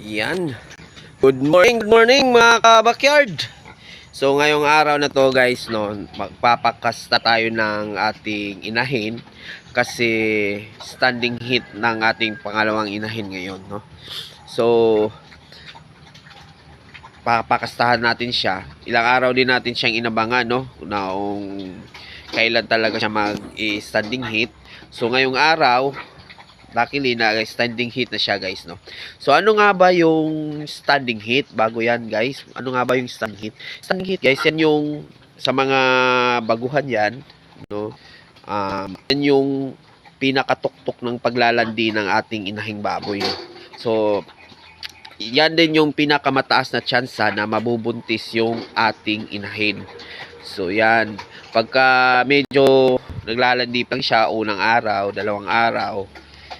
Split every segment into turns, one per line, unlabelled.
Yan. Good morning mga ka-backyard. So ngayong araw na to guys, no, magpapakasta tayo ng ating inahin kasi standing heat ng ating pangalawang inahin ngayon, no. So papakastahan natin siya. Ilang araw din natin siyang inabangan, no, kung kailan talaga siya mag-standing heat. So ngayong araw, luckily na standing heat na siya guys, no. So ano nga ba yung standing heat? Bago yan guys, ano nga ba yung standing heat? Standing heat guys, yan yung sa mga baguhan yan, no. Yan yung pinakatuktok ng paglalandi ng ating inahing baboy, no? So yan din yung pinakamataas na tsansa na mabubuntis yung ating inahin. So yan, pagka medyo naglalandi pa siya unang araw, dalawang araw,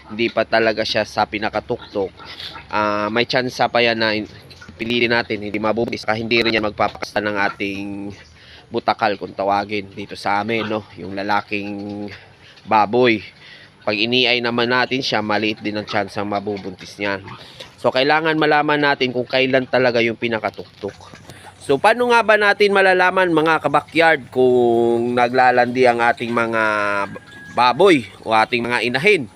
hindi pa talaga siya sa pinakatuktok, may tsansa pa yan na piliin natin hindi mabubuntis, hindi rin yan magpapakasta ng ating butakal kung tawagin dito sa amin, no, yung lalaking baboy. Pag iniay naman natin siya, maliit din ang tsansa mabubuntis niyan. So kailangan malaman natin kung kailan talaga yung pinakatuktok. So paano nga ba natin malalaman mga kabakyard kung naglalandi ang ating mga baboy o ating mga inahin?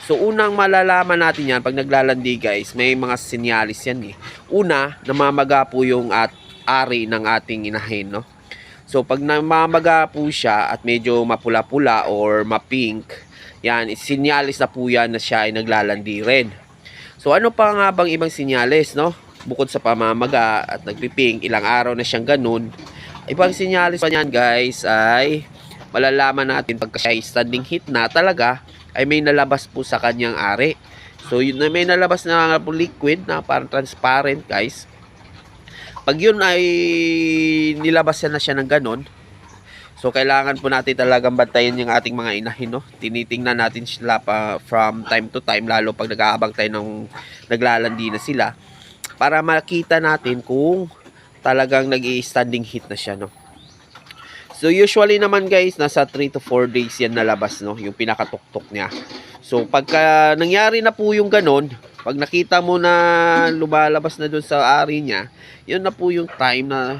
So unang malalaman natin yan pag naglalandi guys, may mga sinyalis yan eh. Una, namamaga po yung ari ng ating inahin, no. So pag namamaga po siya at medyo mapula-pula or mapink, yan, sinyalis na po yan na siya ay naglalandi rin. So ano pa nga bang ibang sinyalis, no? Bukod sa pamamaga at nagpipink, ilang araw na siyang ganun, ibang sinyalis pa niyan guys ay malalaman natin pagka siya ay standing heat na talaga, ay may nalabas po sa kanyang ari. So yun na may nalabas na liquid na parang transparent guys. Pag yun ay nilabas na siya ng ganun, so kailangan po natin talagang bantayan yung ating mga inahin, no. Tinitingnan natin sila pa from time to time, lalo pag nag-aabang tayo ng naglalandi na sila, para makita natin kung talagang nag-i-standing heat na siya, no. So usually naman guys, nasa 3 to 4 days yan nalabas, no, yung pinakatuktok niya. So pagka nangyari na po yung ganon, pag nakita mo na lumalabas na dun sa ari niya, yun na po yung time na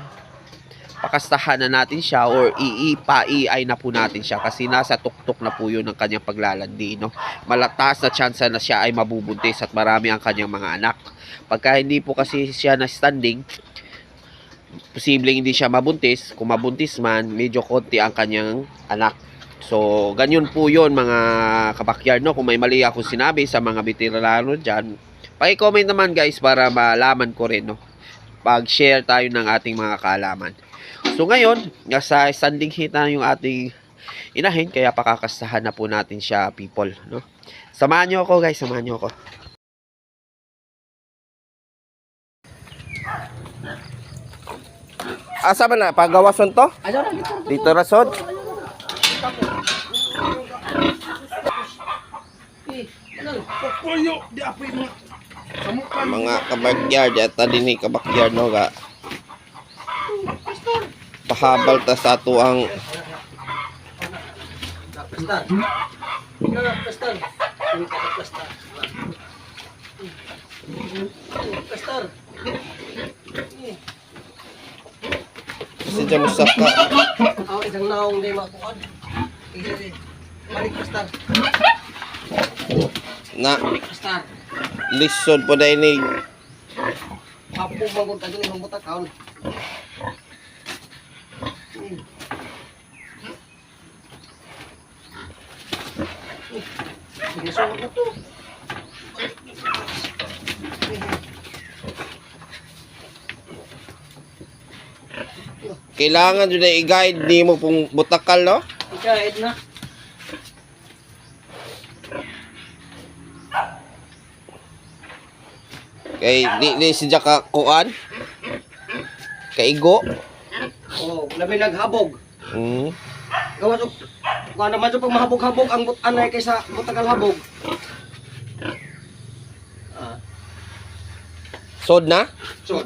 pakastahan na natin siya or iipa-iay na po natin siya kasi nasa tuktok na po yun ng kanyang paglalandi, no. Malataas na tsansa na siya ay mabubuntis at marami ang kanyang mga anak. Pagka hindi po kasi siya na standing, posibleng hindi siya mabuntis. Kung mabuntis man, medyo konti ang kanyang anak. So ganyan po yun mga kabakyard, no. Kung may mali akong sinabi sa mga veterano dyan, paki-comment naman guys para malaman ko rin, no. Pag-share tayo ng ating mga kaalaman. So ngayon, nasa standing heat na yung ating inahin, kaya pakakastahan na po natin siya, people, no. Samahan nyo ako guys, samahan nyo ako. Asa ba na? Pagawason to? Dito rasod? Mga kabakyard, at tadi ni kabakyard, no, ga pahabal ta sa ato ang kasi dyan mo saka
isang naong di makuhan. Balik pastar.
na
Pastar.
lisod po dahil ni
Apo bagong tayo ng butakon. Sige, so na to.
kailangan dyan na i-guide ni mo pong butakal, no.
Ikaid na.
Kay di siya ka kuan kaigo.
Oh, labi naghabog.
Mm.
Gawa to. Kuan naman to pag mahabog-habog ang anay kaysa butakal habog.
Sod na?
So.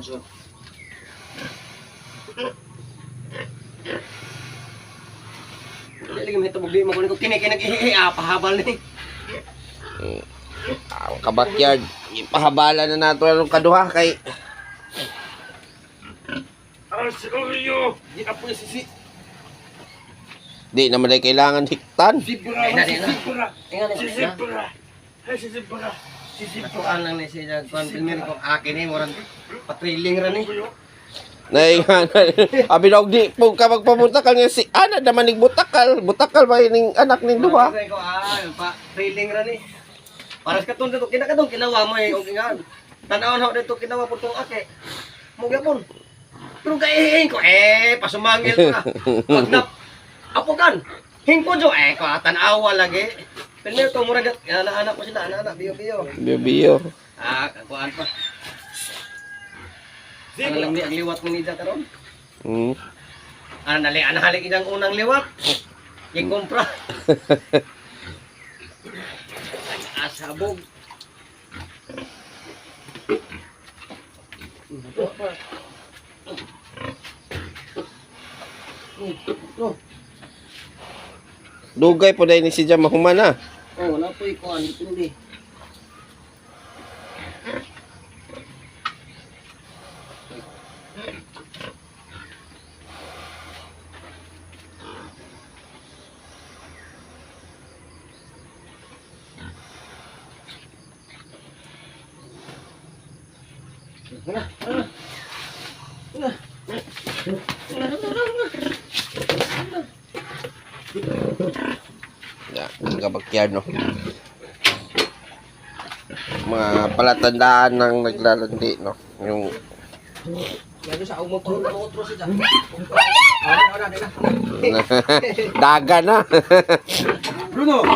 Dili lagi may tubog di mo ko kini nag-ihi pahabal ni.
Kabakyard, ipahabala na nato ang kaduha kay
Sorry, di apo yung sisi.
di naman ay kailangan hiktan.
Sibra, sibra. Sibra. Sibra. Sibra lang ni siya kuan pilmer ko akin ni moran patriling ra ni.
Nay abi daw di po ka magpabutakal nga si ana naman ning butakal ba ning anak ning duha.
Ko pa trailing ra ni. Paras ka to kinakadong kinawa mo og ingan. Tan-aw na dito kinawa pud tong ake. Mo gyapon. Pero kay ko pasumangil ko na. Pagnap. Apo kan. Hingko jo ko tan-awa lagi. Pilmer to murag anak ko sila anak biyo-biyo.
Biyo.
Kuan pa. Ano lang ang liwat mo ni karon? Halik idang unang liwat. Yung kompra. Asabog.
Dugay po dahil ni si Jam mahuman na.
Oh, wala po ikuan dipindi.
Ang kabakyard, no? Mga palatandaan ng naglalandi, no? Yung
Lagi sa ugmong ko na utro siya.
daga na.
Bruno.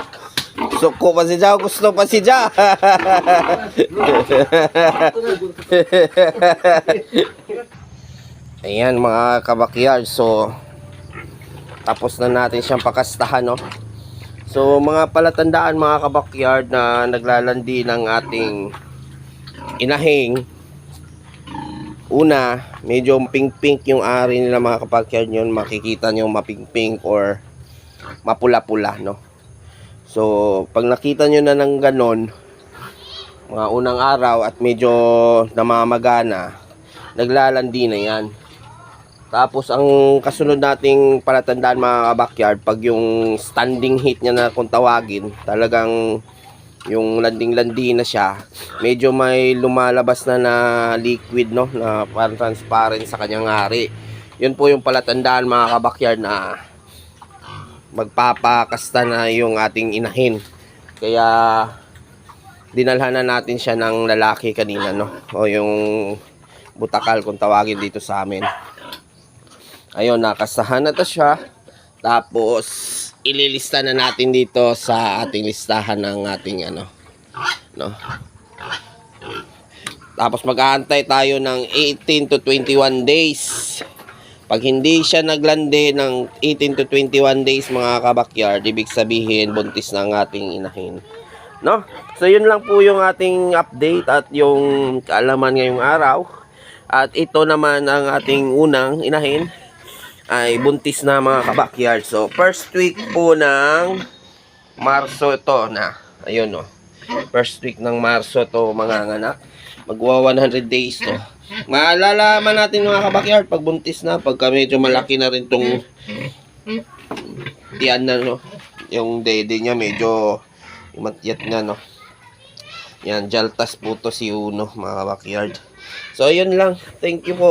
Suko pa si Jao, gusto pa si Ja. Ayan mga kabakyard, so tapos na natin siyang pakastahan, no? So mga palatandaan mga kabakyard na naglalandi ng ating inahing. Una, medyo pink-pink yung ari nila mga kabakyard, yun makikita nyo mapink-pink or mapula-pula, no? So pag nakita nyo na ng ganon mga unang araw at medyo namamagana, naglalandi na yan. Tapos ang kasunod nating palatandaan mga kabakyard, pag yung standing heat niya na kung tawagin, talagang yung landing-landi na siya, medyo may lumalabas na liquid, no, na parang transparent sa kanyang hari. Yun po yung palatandaan mga kabakyard na magpapakasta na yung ating inahin. Kaya dinalhan na natin siya ng lalaki kanina, no, o yung butakal kung tawagin dito sa amin. Ayun, nakasahan na to siya. Tapos ililista na natin dito sa ating listahan ng ating no. Tapos mag-aantay tayo ng 18 to 21 days. Pag hindi siya naglandi ng 18 to 21 days mga kabakyard, ibig sabihin buntis na ang ating inahin, no? So yun lang po yung ating update at yung kaalaman ngayong araw. At ito naman ang ating unang inahin ay buntis na mga kabakyard. So first week po ng Marso ito na. Ayun, no. First week ng Marso to mga anak. Magwa 100 days to. Maalalaman natin mga kabakyard pag buntis na, pagka medyo malaki na rin tong tiyan na, no. Yung dede niya medyo matyat na, no. Yan, jaltas po to si Uno mga kabakyard. So yun lang. Thank you po.